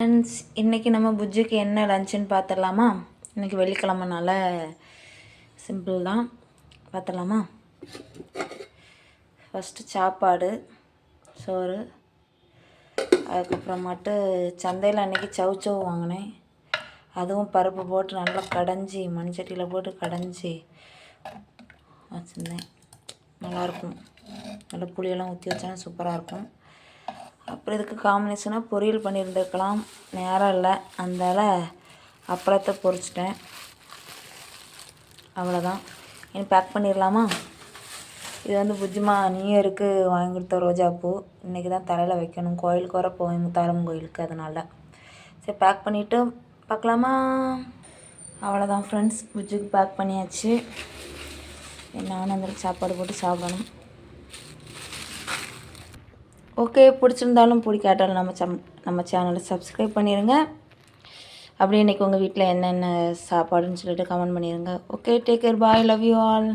Friends, இன்றைக்கி நம்ம புஜ்ஜுக்கு என்ன லஞ்சுன்னு பார்த்துடலாமா? இன்றைக்கி வெள்ளிக்கிழமைனால சிம்பிள் தான். பார்த்துடலாமா? ஃபஸ்ட்டு சாப்பாடு, சோறு. அதுக்கப்புறமாட்டு சந்தையில் அன்றைக்கி சவுச்சவு வாங்கினேன். அதுவும் பருப்பு போட்டு நல்லா கடைஞ்சி மண்சட்டியில் போட்டு கடைஞ்சி வச்சுருந்தேன். நல்லாயிருக்கும். நல்லா புளியெல்லாம் ஊற்றி வச்சோன்னா சூப்பராக இருக்கும். அப்புறம் இதுக்கு காம்பினேஷனாக பொரியல் பண்ணியிருந்துருக்கலாம், நேரம் இல்லை, அதனால் அப்பளத்தை பொரிச்சிட்டேன். அவ்வளோதான். இனி பேக் பண்ணிடலாமா? இது வந்து புஜ்ஜிமா நியூ இயருக்கு வாங்கி கொடுத்த ரோஜாப்பூ. இன்றைக்கி தான் தலையில் வைக்கணும். கோயிலுக்கு வர போவேன், முத்தாரம் கோயிலுக்கு. அதனால் சரி, பேக் பண்ணிவிட்டு பார்க்கலாமா? அவ்வளோதான் ஃப்ரெண்ட்ஸ், புஜ்ஜுக்கு பேக் பண்ணியாச்சு. நானும் அந்த சாப்பாடு போட்டு சாப்பிடணும். ஓகே, பிடிச்சிருந்தாலும் பிடிக்காட்டாலும் நம்ம சேனலை சப்ஸ்கிரைப் பண்ணிடுங்க. அப்படியே இன்றைக்கி உங்கள் வீட்டில் என்னென்ன சாப்பாடுன்னு சொல்லிட்டு கமெண்ட் பண்ணிடுங்க. Okay, take care, bye, love you all.